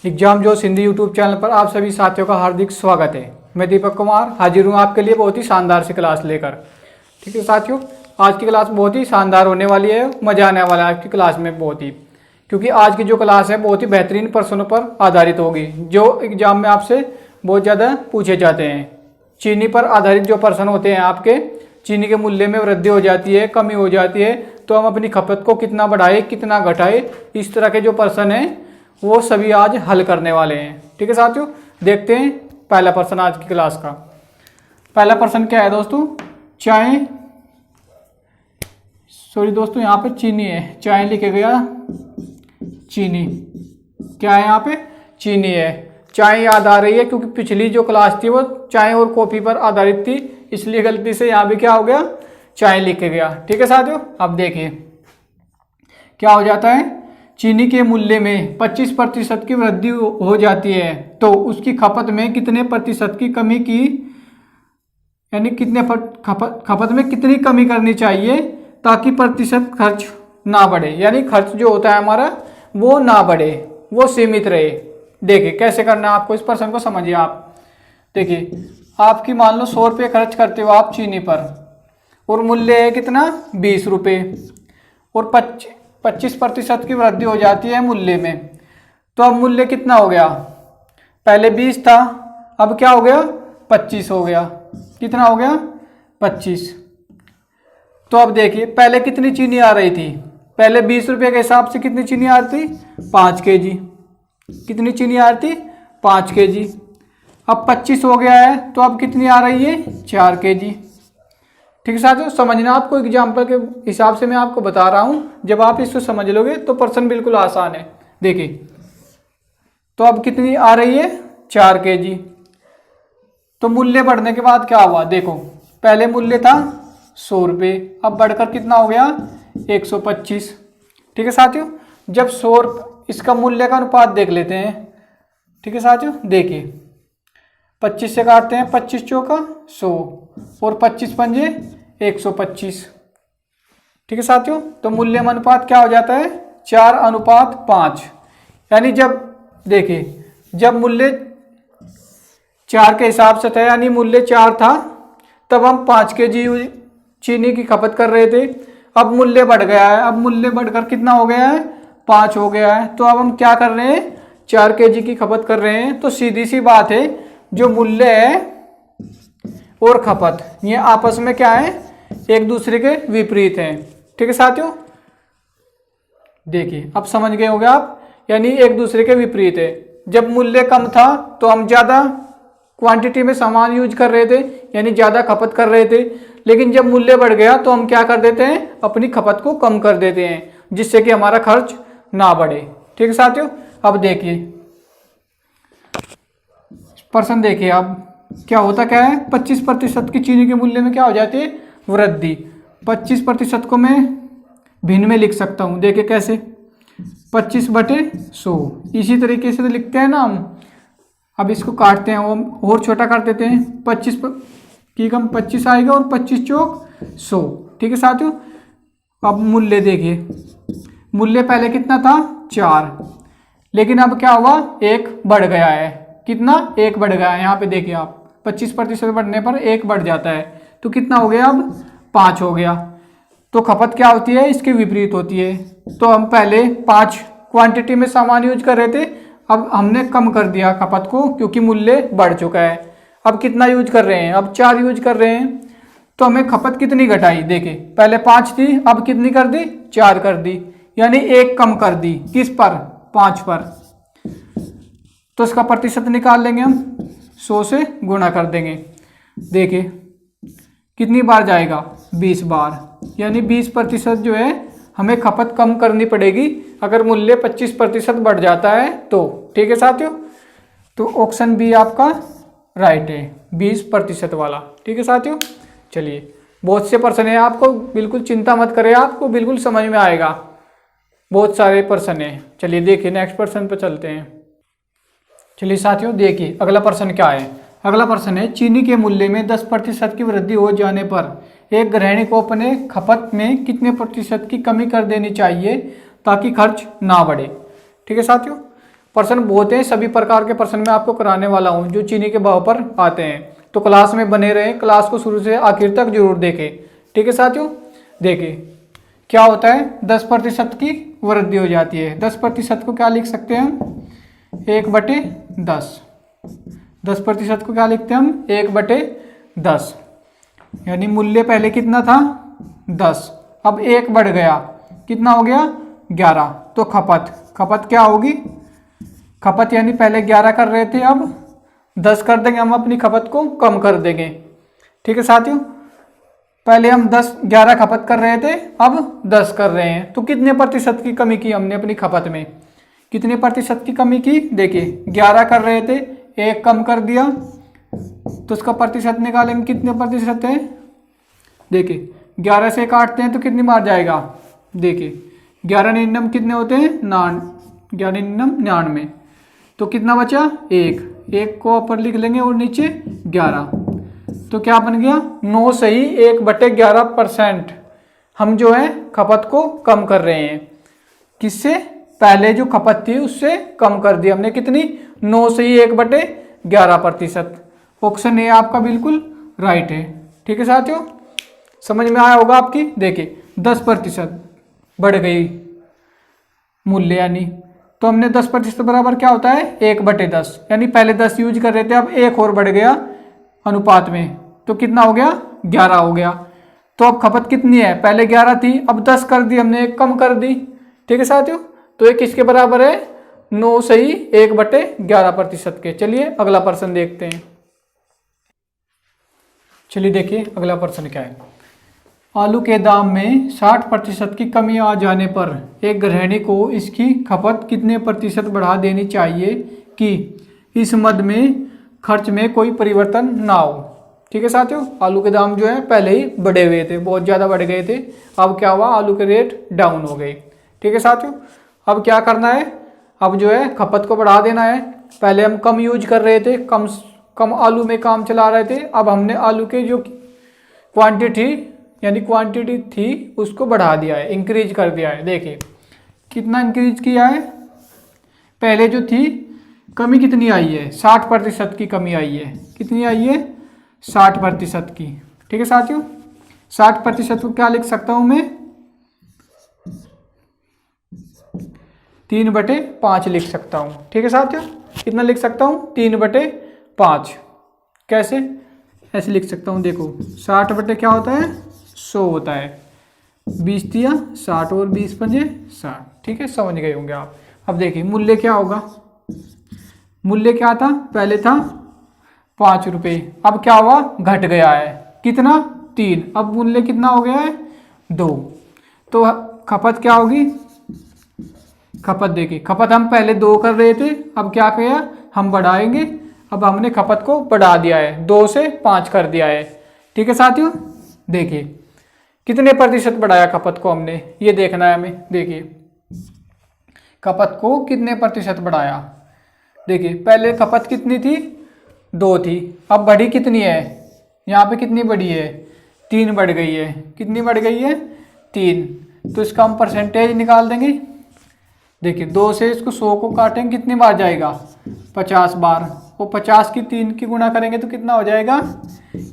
Exam जोश Hindi YouTube channel पर आप सभी साथियों का हार्दिक स्वागत है। मैं दीपक कुमार हाजिर हूँ आपके लिए बहुत ही शानदार सी क्लास लेकर। ठीक है साथियों, आज की क्लास बहुत ही शानदार होने वाली है, मजा आने वाला है आज की क्लास में बहुत ही, क्योंकि आज की जो क्लास है बहुत ही बेहतरीन प्रश्नों पर आधारित होगी जो एग्जाम में आपसे बहुत ज़्यादा पूछे जाते हैं। चीनी पर आधारित जो प्रश्न होते हैं आपके, चीनी के मूल्य में वृद्धि हो जाती है, कमी हो जाती है, तो हम अपनी खपत को कितना बढ़ाए कितना घटाए, इस तरह के जो प्रश्न हैं वो सभी आज हल करने वाले हैं। ठीक है साथियों, देखते हैं पहला प्रश्न आज की क्लास का। पहला प्रश्न क्या है दोस्तों, दोस्तों यहाँ पे चीनी है, चाय लिखे गया चीनी, क्या है यहाँ पे चीनी है। चाय याद आ रही है क्योंकि पिछली जो क्लास थी वो चाय और कॉफी पर आधारित थी, इसलिए गलती से यहाँ भी क्या हो गया चाय लिखे गया। ठीक है साथियों, अब देखिए क्या हो जाता है, चीनी के मूल्य में 25% की वृद्धि हो जाती है तो उसकी खपत में कितने प्रतिशत की कमी की, यानी कितने खपत में कितनी कमी करनी चाहिए ताकि प्रतिशत खर्च ना बढ़े, यानी खर्च जो होता है हमारा वो ना बढ़े, वो सीमित रहे। देखिए कैसे करना है आपको, इस प्रश्न को समझिए आप। देखिए आपकी मान लो 100 रुपये खर्च करते हो आप चीनी पर और मूल्य है कितना 20 रुपये और 25% की वृद्धि हो जाती है मूल्य में, तो अब मूल्य कितना हो गया, पहले 20 था अब क्या हो गया 25 हो गया। कितना हो गया 25। तो अब देखिए पहले कितनी चीनी आ रही थी, पहले 20 रुपये के हिसाब से कितनी चीनी आ रही थी 5 kg, कितनी चीनी आ रही थी 5 kg। अब 25 हो गया है तो अब कितनी आ रही है 4 kg। ठीक है साथियों, समझना आपको एग्जाम्पल के हिसाब से मैं आपको बता रहा हूं, जब आप इसको समझ लोगे तो प्रश्न बिल्कुल आसान है। देखिए तो अब कितनी आ रही है 4 kg, तो मूल्य बढ़ने के बाद क्या हुआ, देखो पहले मूल्य था 100 रुपये, अब बढ़कर कितना हो गया 125। ठीक है साथियों, जब 100 इसका मूल्य का अनुपात देख लेते हैं। ठीक है साथियों, देखिए 25 से काटते हैं, 25 चौका 100 और 25 पंजे 125। ठीक है साथियों, तो मूल्य में अनुपात क्या हो जाता है 4:5, यानी जब देखिए जब मूल्य 4 के हिसाब से था, यानी मूल्य 4 था, तब हम 5 kg चीनी की खपत कर रहे थे। अब मूल्य बढ़ गया है, अब मूल्य बढ़कर कितना हो गया है 5 हो गया है, तो अब हम क्या कर रहे हैं 4 kg की खपत कर रहे हैं। तो सीधी सी बात है, जो मूल्य है और खपत ये आपस में क्या है एक दूसरे के विपरीत हैं। ठीक है साथियों, देखिए अब समझ गए होंगे आप, यानी एक दूसरे के विपरीत है। जब मूल्य कम था तो हम ज़्यादा क्वांटिटी में सामान यूज कर रहे थे, यानी ज़्यादा खपत कर रहे थे, लेकिन जब मूल्य बढ़ गया तो हम क्या कर देते हैं अपनी खपत को कम कर देते हैं, जिससे कि हमारा खर्च ना बढ़े। ठीक है साथियों, अब देखिए प्रश्न देखिए, अब क्या होता क्या है 25% की चीनी के मूल्य में क्या हो जाती है वृद्धि। 25% को मैं भिन्न में लिख सकता हूँ, देखिए कैसे 25/100, इसी तरीके से तो लिखते हैं ना हम। अब इसको काटते हैं और छोटा कर देते हैं, 25 की कम 25 आएगा और 25 चौक 100। ठीक है साथियों, अब मूल्य देखिए, मूल्य पहले कितना था 4, लेकिन अब क्या हुआ 1 बढ़ गया है, कितना 1 बढ़ गया है। यहाँ पे देखिए आप 25% बढ़ने पर 1 बढ़ जाता है, तो कितना हो गया अब 5 हो गया। तो खपत क्या होती है इसके विपरीत होती है। तो हम पहले 5 क्वांटिटी में सामान यूज कर रहे थे, अब हमने कम कर दिया खपत को क्योंकि मूल्य बढ़ चुका है। अब कितना यूज कर रहे हैं, अब 4 यूज कर रहे हैं, तो हमें खपत कितनी घटाई, देखिए पहले 5 थी अब कितनी कर दी 4 कर दी, यानी 1 कम कर दी, किस पर 5 पर। तो इसका प्रतिशत निकाल लेंगे हम, 100 से गुणा कर देंगे। देखिए कितनी बार जाएगा 20 बार, यानी 20% जो है हमें खपत कम करनी पड़ेगी अगर मूल्य 25% बढ़ जाता है तो। ठीक है साथियों, तो ऑप्शन बी आपका राइट है 20% वाला। ठीक है साथियों, चलिए बहुत से प्रश्न है, आपको बिल्कुल चिंता मत करें, आपको बिल्कुल समझ में आएगा, बहुत सारे प्रश्न है। चलिए देखिए नेक्स्ट प्रश्न पर चलते हैं। चलिए साथियों देखिए अगला प्रश्न क्या है, अगला प्रश्न है चीनी के मूल्य में 10% की वृद्धि हो जाने पर एक गृहिणी को अपने खपत में कितने प्रतिशत की कमी कर देनी चाहिए ताकि खर्च ना बढ़े। ठीक है साथियों, प्रश्न बहुत हैं, सभी प्रकार के प्रश्न मैं आपको कराने वाला हूं जो चीनी के भाव पर आते हैं। तो क्लास में बने रहें, क्लास को शुरू से आखिर तक जरूर देखें। ठीक है साथियों, देखिए क्या होता है, 10% की वृद्धि हो जाती है। 10% को क्या लिख सकते हैं हम, 1/10। 10% को क्या लिखते हैं हम, 1/10। यानी मूल्य पहले कितना था, 10, अब 1 बढ़ गया, कितना हो गया, 11। तो खपत क्या होगी, खपत यानी पहले 11 कर रहे थे, अब 10 कर देंगे, हम अपनी खपत को कम कर देंगे। ठीक है साथियों, पहले हम 11 खपत कर रहे थे, अब 10 कर रहे हैं। तो कितने प्रतिशत की कमी की हमने अपनी खपत में, कितने प्रतिशत की कमी की, देखिए 11 कर रहे थे, 1 कम कर दिया, तो उसका प्रतिशत निकालेंगे, कितने प्रतिशत है, देखिए 11 से काटते हैं तो कितनी मार जाएगा, देखिए 11 99 कितने होते हैं, 11 99, तो कितना बचा, 1 को ऊपर लिख लेंगे और नीचे 11, तो क्या बन गया, 9 सही 1/11% हम जो है खपत को कम कर रहे हैं। किससे, पहले जो खपत थी उससे कम कर दी हमने, कितनी, 9 सही 1/11%। ऑप्शन ए आपका बिल्कुल राइट है। ठीक है साथियों, समझ में आया होगा आपकी। देखिए 10% बढ़ गई मूल्य, यानी तो हमने 10% बराबर क्या होता है, 1/10, यानी पहले 10 यूज कर रहे थे, अब 1 और बढ़ गया अनुपात में, तो कितना हो गया, 11 हो गया। तो अब खपत कितनी है, पहले 11 थी, अब 10 कर दी हमने, 1 कम कर दी। ठीक है साथियों, तो ये किसके बराबर है, 9 सही 1/11% के। चलिए अगला प्रश्न देखते हैं। चलिए देखिए अगला प्रश्न क्या है, आलू के दाम में 60% की कमी आ जाने पर एक गृहिणी को इसकी खपत कितने प्रतिशत बढ़ा देनी चाहिए कि इस मद में खर्च में कोई परिवर्तन ना हो। ठीक है साथियों, आलू के दाम जो है पहले ही बढ़े हुए थे, बहुत ज़्यादा बढ़ गए थे, अब क्या हुआ, आलू के रेट डाउन हो गए। ठीक है साथियों, अब क्या करना है, अब जो है खपत को बढ़ा देना है। पहले हम कम यूज कर रहे थे, कम आलू में काम चला रहे थे, अब हमने आलू के जो क्वांटिटी थी उसको बढ़ा दिया है, इंक्रीज कर दिया है। देखिए कितना इंक्रीज किया है, पहले जो थी कमी कितनी आई है, 60% की कमी आई है, कितनी आई है, 60% की। ठीक है साथियों, 60% को क्या लिख सकता हूं मैं, 3/5 लिख सकता हूं। ठीक है साथियों, कितना लिख सकता हूं, 3/5। कैसे, ऐसे लिख सकता हूं, देखो 60 बटे क्या होता है, 100 होता है, 20 दिया 60 और 20×5 60। ठीक है, समझ गए होंगे आप। अब देखिए मूल्य क्या होगा, मूल्य क्या था, पहले था 5 रुपये, अब क्या हुआ, घट गया है, कितना, 3, अब मूल्य कितना हो गया है, 2। तो खपत क्या होगी, खपत देखिए, खपत हम पहले 2 कर रहे थे, अब क्या किया, हम बढ़ाएंगे, अब हमने खपत को बढ़ा दिया है, 2 से 5 कर दिया है। ठीक है साथियों, देखिए कितने प्रतिशत बढ़ाया खपत को हमने, ये देखना है हमें। देखिए खपत को कितने प्रतिशत बढ़ाया, देखिए पहले खपत कितनी थी, 2 थी, अब बढ़ी कितनी है, यहाँ पे कितनी बढ़ी है, 3 बढ़ गई है, कितनी बढ़ गई है, 3। तो इसका हम परसेंटेज निकाल देंगे। देखिए 2 से इसको 100 को काटेंगे, कितनी बार जाएगा, 50 बार, वो 50 की 3 की गुणा करेंगे तो कितना हो जाएगा,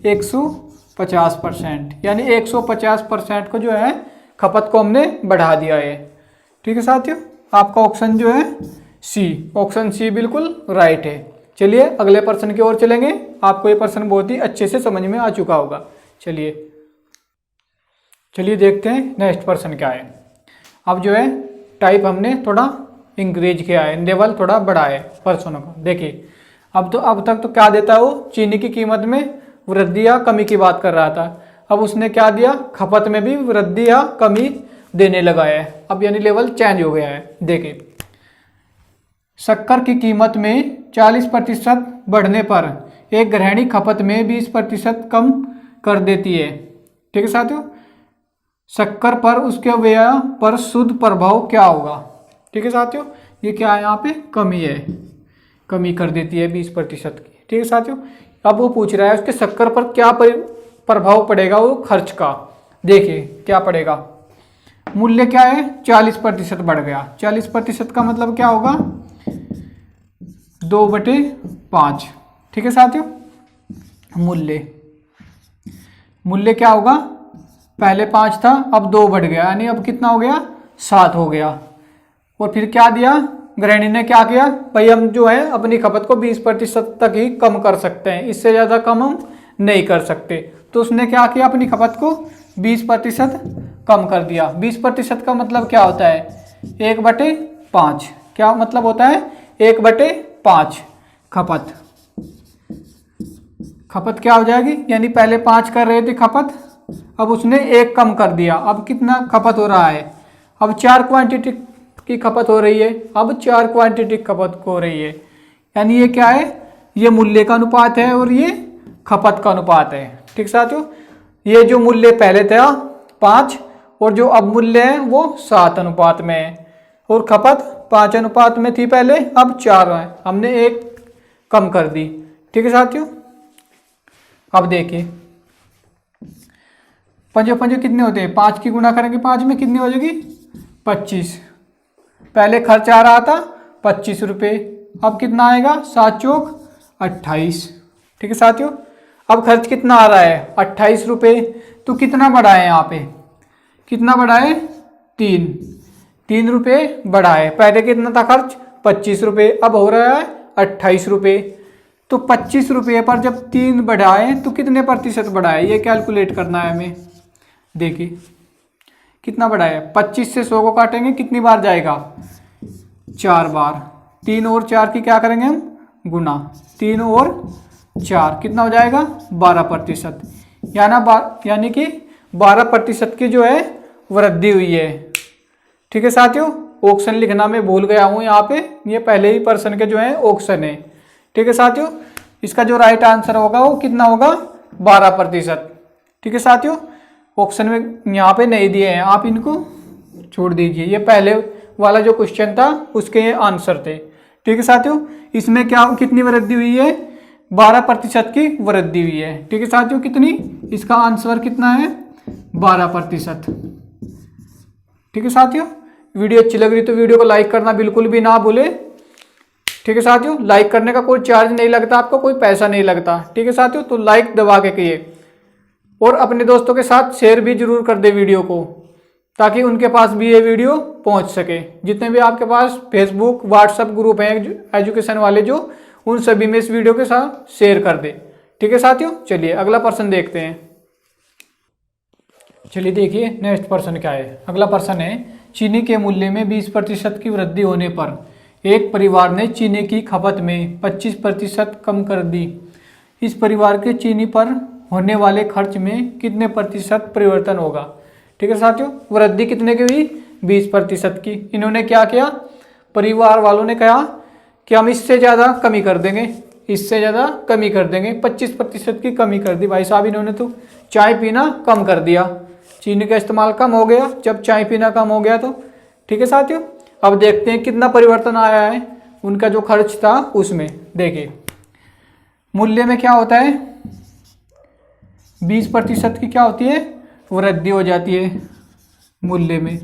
150%, यानी 150% को जो है खपत को हमने बढ़ा दिया है। ठीक है साथियों, आपका ऑप्शन जो है सी, ऑप्शन सी बिल्कुल राइट है। चलिए अगले प्रश्न की ओर चलेंगे, आपको ये प्रश्न बहुत ही अच्छे से समझ में आ चुका होगा। चलिए देखते हैं नेक्स्ट प्रश्न क्या है। अब जो है टाइप हमने थोड़ा इंक्रीज किया है, लेवल थोड़ा बढ़ा है प्रश्नों का। देखिए अब तक तो क्या देता है वो, चीनी की कीमत में वृद्धि या कमी की बात कर रहा था, अब उसने क्या दिया, खपत में भी वृद्धि या कमी देने लगा है, अब यानी लेवल चेंज हो गया है। देखिए शक्कर की कीमत में 40% बढ़ने पर एक गृहिणी खपत में 20% कम कर देती है। ठीक है साथियों, शक्कर पर उसके व्यय पर शुद्ध प्रभाव क्या होगा। ठीक है साथियों, ये क्या है, यहाँ पे कमी है, कमी कर देती है 20% की। ठीक है साथियों, अब वो पूछ रहा है उसके शक्कर पर क्या प्रभाव पड़ेगा वो खर्च का। देखिए क्या पड़ेगा, मूल्य क्या है, 40% बढ़ गया, 40% का मतलब क्या होगा, 2/5। ठीक है साथियों। मूल्य क्या होगा, पहले 5 था अब 2 बढ़ गया, यानी अब कितना हो गया, 7 हो गया। और फिर क्या दिया, गृहिणी ने क्या किया, भाई हम जो है अपनी खपत को 20% तक ही कम कर सकते हैं, इससे ज़्यादा कम हम नहीं कर सकते। तो उसने क्या किया, अपनी खपत को 20% कम कर दिया। 20% का मतलब क्या होता है, 1/5। क्या मतलब होता है, 1/5 खपत। खपत क्या हो जाएगी, यानी पहले 5 कर रहे थे खपत, अब उसने 1 कम कर दिया। अब कितना खपत हो रहा है, अब 4 क्वांटिटी की खपत हो रही है, अब 4 क्वांटिटी खपत हो रही है। यानी ये क्या है, ये मूल्य का अनुपात है और ये खपत का अनुपात है। ठीक साथियों, ये जो मूल्य पहले था 5 और जो अब मूल्य है वो 7 अनुपात में है, और खपत 5 अनुपात में थी पहले, अब 4 है, हमने 1 कम कर दी। ठीक है साथियों। अब देखिए पंजो पंजो कितने होते हैं, 5 की गुणा करेंगे 5 में कितनी हो जाएगी, 25। पहले खर्च आ रहा था 25 रुपये, अब कितना आएगा, 7 चौक 28। ठीक है साथियों। अब खर्च कितना आ रहा है, 28 रुपये। तो कितना बढ़ा है यहाँ पे, कितना बढ़ा है, 3 रुपये बढ़ा है। पहले कितना था खर्च, 25 रुपये, अब हो रहा है 28 रुपये। तो 25 रुपये पर जब 3 बढ़ाए तो कितने प्रतिशत बढ़ाए, ये कैलकुलेट करना है हमें। देखिए कितना बढ़ाया, 25 से 100 को काटेंगे कितनी बार जाएगा, 4 बार। 3 और 4 की क्या करेंगे हम, गुना। 3 और 4 कितना हो जाएगा, 12%। यानी कि 12% की जो है वृद्धि हुई है। ठीक है साथियों। ऑक्शन लिखना मैं भूल गया हूँ यहाँ पे, ये पहले ही पर्सन के जो है ऑक्शन है। ठीक है साथियों। इसका जो राइट आंसर होगा वो कितना होगा, 12%। ठीक है साथियों। ऑप्शन में यहाँ पे नहीं दिए हैं, आप इनको छोड़ दीजिए, ये पहले वाला जो क्वेश्चन था उसके ये आंसर थे। ठीक है साथियों। इसमें क्या कितनी वृद्धि हुई है, 12% की वृद्धि हुई है। ठीक है साथियों। कितनी, इसका आंसर कितना है, 12%। ठीक है साथियों। वीडियो अच्छी लग रही तो वीडियो को लाइक करना बिल्कुल भी ना भूले। ठीक है साथियों। लाइक करने का कोई चार्ज नहीं लगता, आपको कोई पैसा नहीं लगता। ठीक है साथियों। तो लाइक दबा के करिए और अपने दोस्तों के साथ शेयर भी जरूर कर दे वीडियो को, ताकि उनके पास भी ये वीडियो पहुंच सके। जितने भी आपके पास फेसबुक व्हाट्सएप ग्रुप हैं एजुकेशन वाले, जो उन सभी में इस वीडियो के साथ शेयर कर दे। ठीक है साथियों। चलिए अगला प्रश्न देखते हैं। चलिए देखिए नेक्स्ट प्रश्न क्या है। अगला प्रश्न है, चीनी के मूल्य में 20% की वृद्धि होने पर एक परिवार ने चीनी की खपत में 25% कम कर दी। इस परिवार के चीनी पर होने वाले खर्च में कितने प्रतिशत परिवर्तन होगा। ठीक है साथियों। वृद्धि कितने की हुई, 20% की। इन्होंने क्या किया, परिवार वालों ने कहा कि हम इससे ज़्यादा कमी कर देंगे, इससे ज़्यादा कमी कर देंगे, 25% की कमी कर दी। भाई साहब इन्होंने तो चाय पीना कम कर दिया, चीनी का इस्तेमाल कम हो गया जब चाय पीना कम हो गया तो। ठीक है साथियों। अब देखते हैं कितना परिवर्तन आया है उनका जो खर्च था उसमें। देखिए मूल्य में क्या होता है, 20% की क्या होती है, वृद्धि हो जाती है मूल्य में।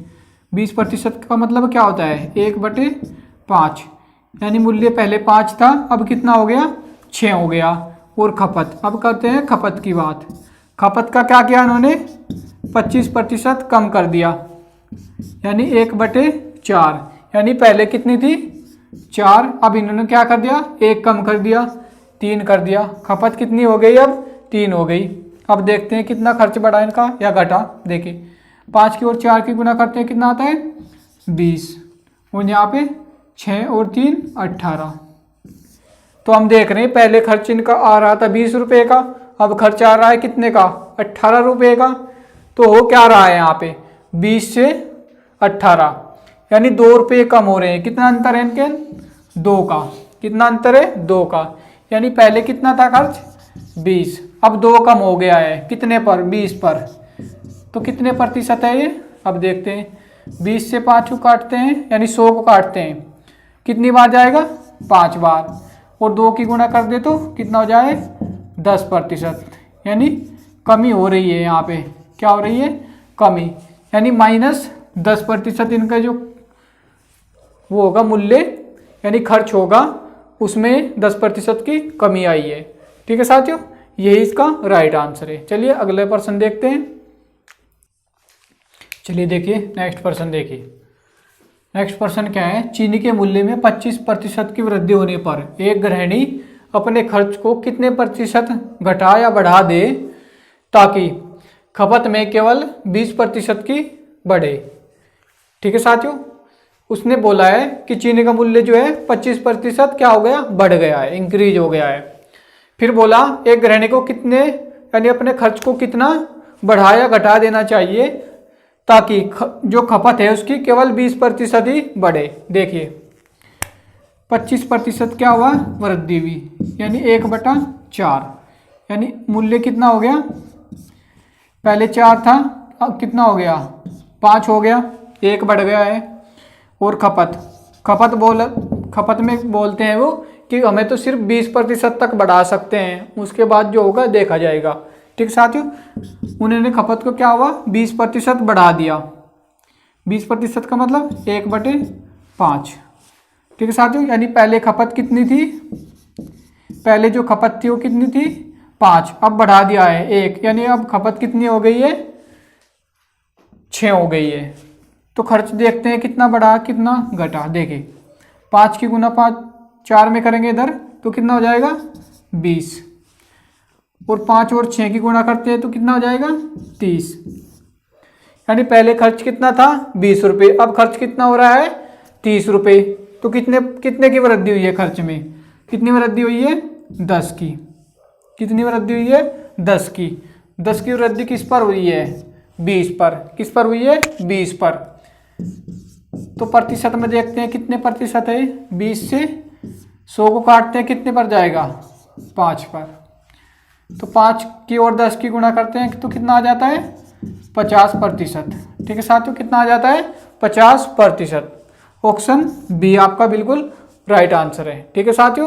20% का मतलब क्या होता है, 1/5। यानी मूल्य पहले 5 था, अब कितना हो गया, 6 हो गया। और खपत, अब करते हैं खपत की बात। खपत का क्या किया इन्होंने, 25% कम कर दिया, यानी 1/4। यानी पहले कितनी थी, 4, अब इन्होंने क्या कर दिया, 1 कम कर दिया, 3 कर दिया। खपत कितनी हो गई, अब 3 हो गई। अब देखते हैं कितना खर्च बढ़ा इनका या घटा। देखिए 5 की और 4 की गुना करते हैं कितना आता है, 20। और यहाँ पे 6 और 3 18। तो हम देख रहे हैं पहले खर्च इनका आ रहा था 20 रुपये का, अब खर्च आ रहा है कितने का, 18 रुपये का। तो हो क्या रहा है यहाँ पे, 20 से 18, यानी 2 रुपये कम हो रहे हैं। कितना अंतर है इनके, 2 का। कितना अंतर है, 2 का। यानी पहले कितना था खर्च, 20, अब 2 कम हो गया है, कितने पर, 20 पर। तो कितने प्रतिशत है ये, अब देखते हैं। 20 से 5 को काटते हैं, यानी 100 को काटते हैं, कितनी बार जाएगा, 5 बार। और 2 की गुणा कर दे तो कितना हो जाए, 10%। यानी कमी हो रही है यहाँ पे, क्या हो रही है, कमी। यानी -10% इनका जो वो होगा मूल्य, यानी खर्च होगा उसमें 10% की कमी आई है। ठीक है साथियों, यही इसका राइट आंसर है। चलिए अगले प्रश्न देखते हैं। चलिए देखिए नेक्स्ट प्रश्न देखिए। नेक्स्ट प्रश्न क्या है, चीनी के मूल्य में 25% की वृद्धि होने पर एक गृहिणी अपने खर्च को कितने प्रतिशत घटा या बढ़ा दे ताकि खपत में केवल 20% की बढ़े। ठीक है साथियों, उसने बोला है कि चीनी का मूल्य जो है 25% क्या हो गया, बढ़ गया है, इंक्रीज हो गया है। फिर बोला एक गृहिणी को कितने यानी अपने खर्च को कितना बढ़ा या घटा देना चाहिए ताकि जो खपत है उसकी केवल 20% ही बढ़े। देखिए 25% क्या हुआ, वृद्धि हुई, यानी 1/4, यानी मूल्य कितना हो गया, पहले 4 था, अब कितना हो गया, 5 हो गया, 1 बढ़ गया है। और खपत में बोलते हैं वो कि हमें तो सिर्फ 20% तक बढ़ा सकते हैं, उसके बाद जो होगा देखा जाएगा। ठीक साथियों, उन्होंने खपत को क्या हुआ 20% बढ़ा दिया। 20% का मतलब 1/5। ठीक है साथियों, यानी पहले खपत कितनी थी, पहले जो खपत थी वो कितनी थी 5, अब बढ़ा दिया है 1, यानी अब खपत कितनी हो गई है 6 हो गई है। तो खर्च देखते हैं कितना बढ़ा कितना घटा। देखिए 5 की गुना 5 4 में करेंगे इधर तो कितना हो जाएगा 20, और 5 और 6 की गुणा करते हैं तो कितना हो जाएगा 30। यानी पहले खर्च कितना था 20 रुपये, अब खर्च कितना हो रहा है 30 रुपये। तो कितने की वृद्धि हुई है खर्च में, कितनी वृद्धि हुई है 10 की। कितनी वृद्धि हुई है 10 की। 10 की वृद्धि किस पर हुई है 20 पर। किस पर हुई है 20 पर। तो प्रतिशत में देखते हैं कितने प्रतिशत है, 20 से 100 को काटते हैं कितने पर जाएगा 5 पर। तो 5 की और 10 की गुणा करते हैं तो कितना आ जाता है 50%। ठीक है साथियों, कितना आ जाता है 50%। ऑप्शन बी आपका बिल्कुल राइट आंसर है। ठीक है साथियों,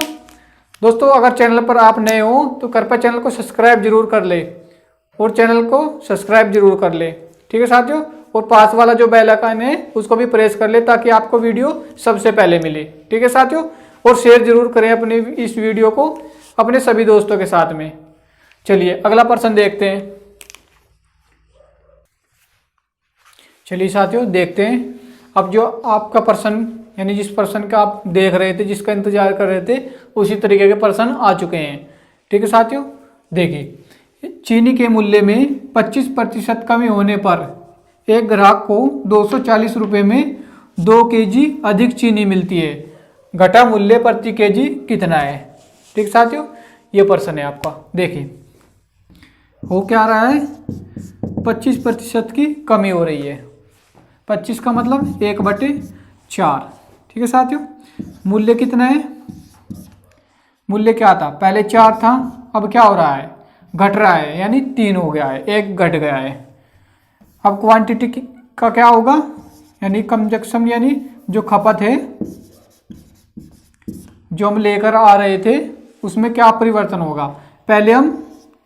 दोस्तों अगर चैनल पर आप नए हो तो कृपया चैनल को सब्सक्राइब जरूर कर ले, और चैनल को सब्सक्राइब जरूर कर ले। ठीक है साथियों, और पास वाला जो बेल आइकन है उसको भी प्रेस कर ले ताकि आपको वीडियो सबसे पहले मिले। ठीक है साथियों, और शेयर जरूर करें अपने इस वीडियो को अपने सभी दोस्तों के साथ में। चलिए अगला प्रश्न देखते हैं। चलिए साथियों देखते हैं अब जो आपका प्रश्न यानी जिस प्रश्न का आप देख रहे थे, जिसका इंतजार कर रहे थे, उसी तरीके के प्रश्न आ चुके हैं। ठीक है साथियों, देखिए चीनी के मूल्य में 25% कमी होने पर एक ग्राहक को 240 रुपये में 2 kg अधिक चीनी मिलती है, घटा मूल्य प्रति kg कितना है। ठीक साथियों, ये प्रश्न है आपका। देखिए हो क्या रहा है 25% की कमी हो रही है। 25 का मतलब 1/4। ठीक है साथियों, मूल्य कितना है, मूल्य क्या था पहले 4 था, अब क्या हो रहा है घट रहा है, यानी 3 हो गया है, 1 घट गया है। अब क्वांटिटी का क्या होगा, यानी कंजक्शन यानी जो खपत है जो हम लेकर आ रहे थे उसमें क्या परिवर्तन होगा। पहले हम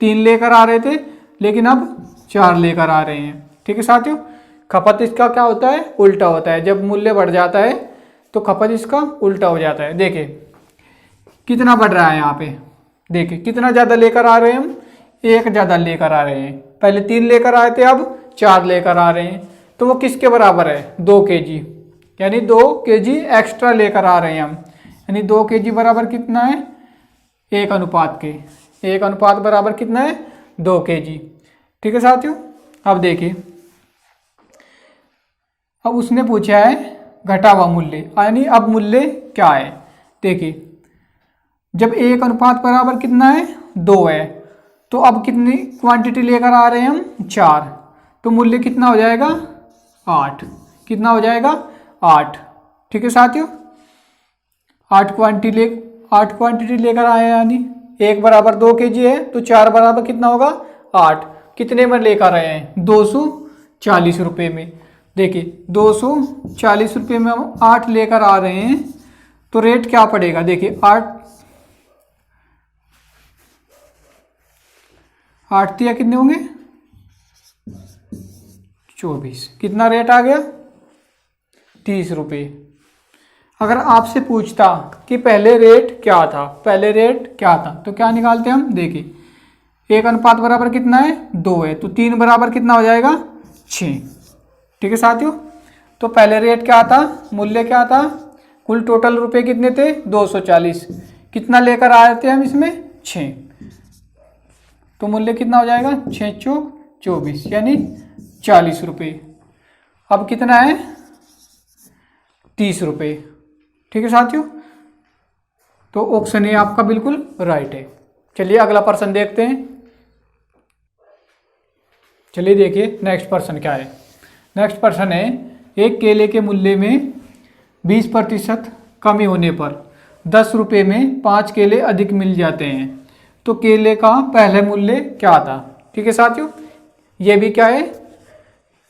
3 लेकर आ रहे थे लेकिन अब 4 लेकर आ रहे हैं। ठीक है साथियों, खपत इसका क्या होता है उल्टा होता है, जब मूल्य बढ़ जाता है तो खपत इसका उल्टा हो जाता है। देखिए कितना बढ़ रहा है यहाँ पे, देखिए कितना ज़्यादा लेकर आ रहे हैं हम, 1 ज़्यादा लेकर आ रहे हैं। पहले 3 लेकर आए थे अब 4 लेकर आ रहे हैं, तो वो किसके बराबर है 2 kg, यानी 2 kg एक्स्ट्रा लेकर आ रहे हैं हम, यानी 2 kg बराबर कितना है 1 अनुपात के, 1 अनुपात बराबर कितना है 2 kg। ठीक है साथियों, अब देखिए अब उसने पूछा है घटा हुआ मूल्य, यानी अब मूल्य क्या है। देखिए जब 1 अनुपात बराबर कितना है 2 है, तो अब कितनी क्वांटिटी लेकर आ रहे हैं हम 4, तो मूल्य कितना हो जाएगा 8। कितना हो जाएगा 8। ठीक है साथियों, 8 क्वांटिटी लेकर आए, यानी 1 बराबर 2 kg है तो 4 बराबर कितना होगा 8। कितने में लेकर आए हैं 240 रुपये में। देखिए 240 रुपये में हम 8 लेकर आ रहे हैं, तो रेट क्या पड़ेगा। देखिए 8 दिया कितने होंगे 24, कितना रेट आ गया 30 रुपये। अगर आपसे पूछता कि पहले रेट क्या था, पहले रेट क्या था, तो क्या निकालते हम, देखिए 1 अनुपात बराबर कितना है, 2 है, तो 3 बराबर कितना हो जाएगा, 6। ठीक है साथियों, तो पहले रेट क्या था, मूल्य क्या था, कुल टोटल रुपए कितने थे, 240, कितना लेकर आए थे हम इसमें, 6, तो मूल्य कितना हो जाएगा, 6 चौक 24 यानी 40 रुपये। अब कितना है, 30 रुपये। ठीक है साथियों, तो ऑप्शन ए आपका बिल्कुल राइट है। चलिए अगला प्रश्न देखते हैं। चलिए देखिए नेक्स्ट प्रश्न क्या है। नेक्स्ट प्रश्न है, एक केले के मूल्य में 20% कमी होने पर 10 रुपये में 5 केले अधिक मिल जाते हैं, तो केले का पहले मूल्य क्या था। ठीक है साथियों, ये भी क्या है,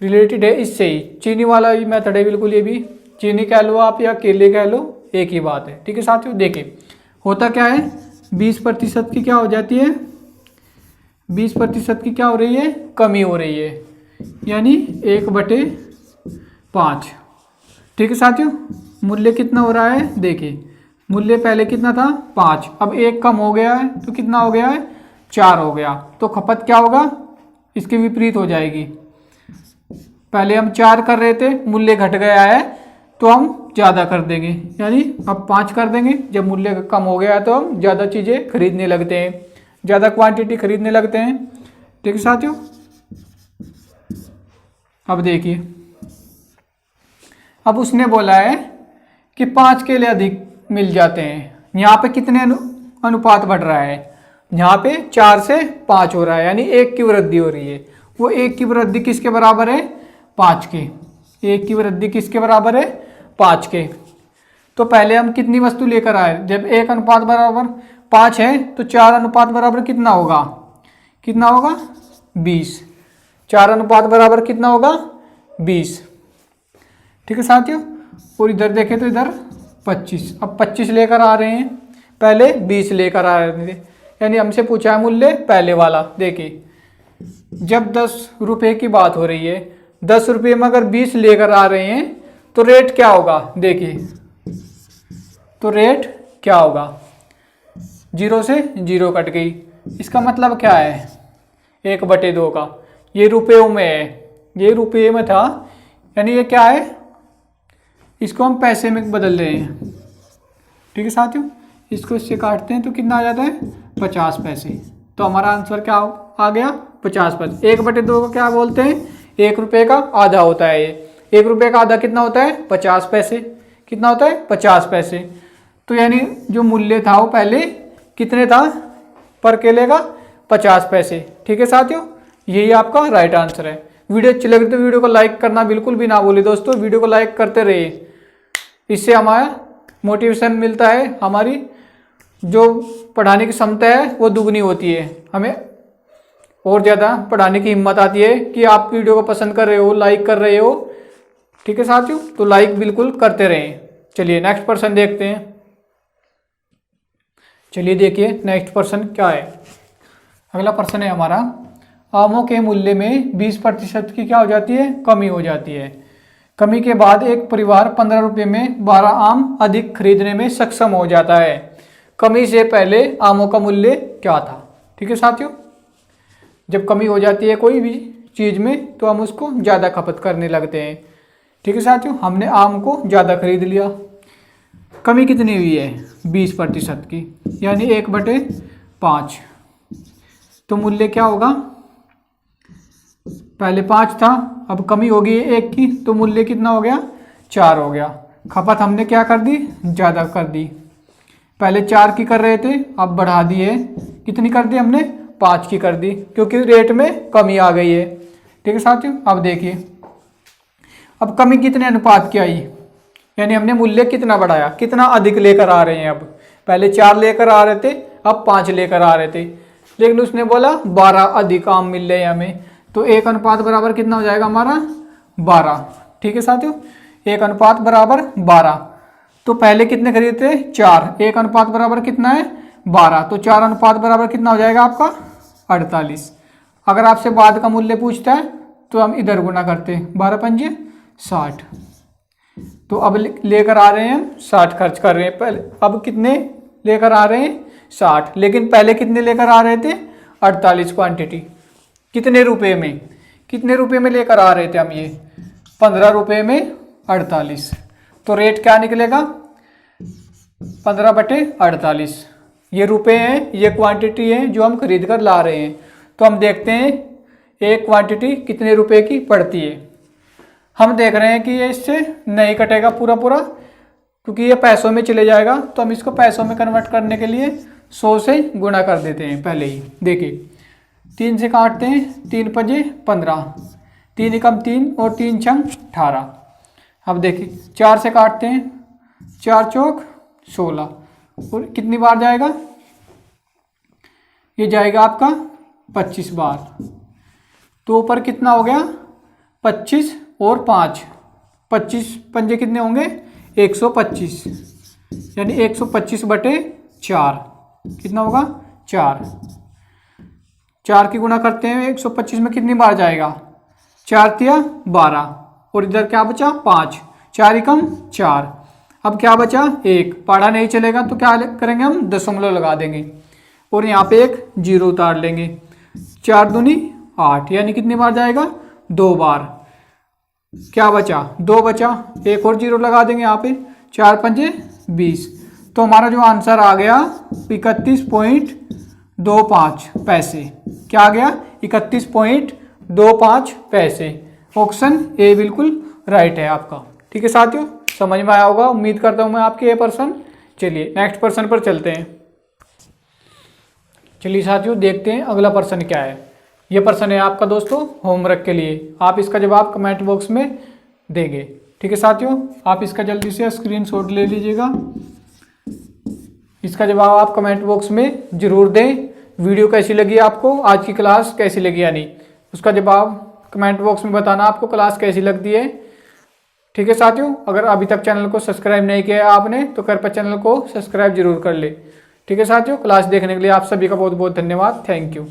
रिलेटेड है इससे ही, चीनी वाला ही मेथड है बिल्कुल, ये भी चीनी कह लो आप या केले कह लो, एक ही बात है। ठीक है साथियों, देखिए होता क्या है, 20% की क्या हो जाती है, 20% की क्या हो रही है, कमी हो रही है, यानी 1/5। ठीक है साथियों, मूल्य कितना हो रहा है, देखिए मूल्य पहले कितना था, 5, अब 1 कम हो गया है तो कितना हो गया है, 4 हो गया, तो खपत क्या होगा, इसके विपरीत हो जाएगी। पहले हम 4 कर रहे थे, मूल्य घट गया है तो हम ज़्यादा कर देंगे, यानी अब 5 कर देंगे। जब मूल्य कम हो गया है तो हम ज़्यादा चीज़ें खरीदने लगते हैं, ज़्यादा क्वांटिटी खरीदने लगते हैं। ठीक है साथियों, अब देखिए, अब उसने बोला है कि 5 केले अधिक मिल जाते हैं, यहाँ पे कितने अनुपात बढ़ रहा है, यहाँ पे 4 से 5 हो रहा है, यानी 1 की वृद्धि हो रही है। वो 1 की वृद्धि किसके बराबर है, 5 के। 1 की वृद्धि किसके बराबर है, 5 के। तो पहले हम कितनी वस्तु लेकर आए, जब 1 अनुपात बराबर 5 है तो 4 अनुपात बराबर कितना होगा, कितना होगा, 20। 4 अनुपात बराबर कितना होगा, 20। ठीक है साथियों, और इधर देखें तो इधर 25, अब 25 लेकर आ रहे हैं, पहले 20 लेकर आ रहे थे, यानी हमसे पूछा है मूल्य पहले वाला। देखिए जब 10 रुपये की बात हो रही है, 10 रुपये में अगर 20 लेकर आ रहे हैं तो रेट क्या होगा, देखिए तो रेट क्या होगा, 0 से 0 कट गई, इसका मतलब क्या है, 1/2 का, ये रुपयों में है, ये रुपये में था, यानी ये क्या है, इसको हम पैसे में बदल रहे हैं। ठीक है साथियों, इसको इससे काटते हैं तो कितना आ जाता है, 50 पैसे। तो हमारा आंसर क्या आ गया, 50 पैसे। 1/2 को क्या बोलते हैं, 1 रुपये का आधा होता है ये, 1 रुपये का आधा कितना होता है, 50 पैसे। कितना होता है, 50 पैसे। तो यानी जो मूल्य था वो पहले कितने था पर केले का, 50 पैसे। ठीक है साथियों, यही आपका राइट आंसर है। वीडियो अच्छी लगी तो वीडियो को लाइक करना बिल्कुल भी ना भूलिए दोस्तों, वीडियो को लाइक करते रहिए, इससे हमारा मोटिवेशन मिलता है, हमारी जो पढ़ाने की क्षमता है वो दुगनी होती है, हमें और ज़्यादा पढ़ाने की हिम्मत आती है कि आप वीडियो को पसंद कर रहे हो, लाइक कर रहे हो। ठीक है साथियों, तो लाइक बिल्कुल करते रहें। चलिए नेक्स्ट प्रश्न देखते हैं। चलिए देखिए नेक्स्ट प्रश्न क्या है। अगला प्रश्न है हमारा, आमों के मूल्य में 20% की क्या हो जाती है, कमी हो जाती है। कमी के बाद एक परिवार 15 रुपये में 12 आम अधिक खरीदने में सक्षम हो जाता है। कमी से पहले आमों का मूल्य क्या था। ठीक है साथियों, जब कमी हो जाती है कोई भी चीज़ में तो हम उसको ज़्यादा खपत करने लगते हैं। ठीक है साथियों, हमने आम को ज़्यादा खरीद लिया, कमी कितनी हुई है, 20% की, यानी 1/5। तो मूल्य क्या होगा, पहले 5 था, अब कमी हो गई 1 की, तो मूल्य कितना हो गया, 4 हो गया। खपत हमने क्या कर दी, ज़्यादा कर दी, पहले 4 की कर रहे थे, अब बढ़ा दी है, कितनी कर दी हमने, 5 की कर दी, क्योंकि रेट में कमी आ गई है। ठीक है साथियों, अब देखिए अब कमी कितने अनुपात की आई, यानी हमने मूल्य कितना बढ़ाया, कितना अधिक लेकर आ रहे हैं। अब पहले 4 लेकर आ रहे थे, अब 5 लेकर आ रहे थे, लेकिन उसने बोला 12 अधिक आम मिल रहे हैं हमें, तो 1 अनुपात बराबर कितना हो जाएगा हमारा, 12। ठीक है साथियों, 1 अनुपात बराबर 12। तो पहले कितने खरीदते थे, 4, 1 अनुपात बराबर कितना है, 12, तो 4 अनुपात बराबर कितना हो जाएगा आपका, 48। अगर आपसे बाद का मूल्य पूछता है तो हम इधर गुना करते, 12 पंजे 60। तो अब लेकर आ रहे हैं हम 60 खर्च कर रहे हैं पहले। अब कितने लेकर आ रहे हैं 60, लेकिन पहले कितने लेकर आ रहे थे 48 क्वांटिटी। कितने रुपए में, कितने रुपए में लेकर आ रहे थे हम ये 15 रुपए में 48। तो रेट क्या निकलेगा 15/48। ये रुपए हैं, ये क्वांटिटी है जो हम खरीद कर ला रहे हैं। तो हम देखते हैं एक क्वांटिटी कितने रुपए की पड़ती है। हम देख रहे हैं कि ये इससे नहीं कटेगा पूरा पूरा, क्योंकि ये पैसों में चले जाएगा। तो हम इसको पैसों में कन्वर्ट करने के लिए 100 से गुणा कर देते हैं पहले ही। देखिए 3 से काटते हैं, 3 पंजे 15, 3 एकम 3 और 3 छंग 18। अब देखिए 4 से काटते हैं, 4 चौक 16 और कितनी बार जाएगा, ये जाएगा आपका 25 बार। तो ऊपर कितना हो गया 25 और 5, 25 पंजे कितने होंगे 125, यानी 125/4 कितना होगा 4। 4 की गुणा करते हैं 125 में कितनी बार जाएगा 4 तिया 12 और इधर क्या बचा 5, 4 एकम 4। अब क्या बचा 1, पढ़ा नहीं चलेगा तो क्या करेंगे हम दशमलव लगा देंगे और यहाँ पे एक 0 उतार लेंगे। 4 दूनी 8, यानी कितनी बार जाएगा 2 बार। क्या बचा 2 बचा, एक और 0 लगा देंगे यहाँ पे, 4 पंजे 20। तो हमारा जो आंसर आ गया 31.25 पैसे। क्या आ गया 31.25 पैसे। ऑप्शन ए बिल्कुल राइट है आपका। ठीक है साथियों, समझ में आया होगा उम्मीद करता हूँ मैं आपके ये पर्सन। चलिए नेक्स्ट पर्सन पर चलते हैं। चलिए साथियों देखते हैं अगला पर्सन क्या है। ये पर्सन है आपका दोस्तों होमवर्क के लिए। आप इसका जवाब कमेंट बॉक्स में देंगे। ठीक है साथियों, आप इसका जल्दी से स्क्रीनशॉट ले लीजिएगा। इसका जवाब आप कमेंट बॉक्स में जरूर दें। वीडियो कैसी लगी आपको, आज की क्लास कैसी लगी, यानी उसका जवाब कमेंट बॉक्स में बताना आपको क्लास कैसी लगती है। ठीक है साथियों, अगर अभी तक चैनल को सब्सक्राइब नहीं किया है आपने तो कृपया चैनल को सब्सक्राइब जरूर कर ले। ठीक है साथियों, क्लास देखने के लिए आप सभी का बहुत बहुत धन्यवाद। Thank you.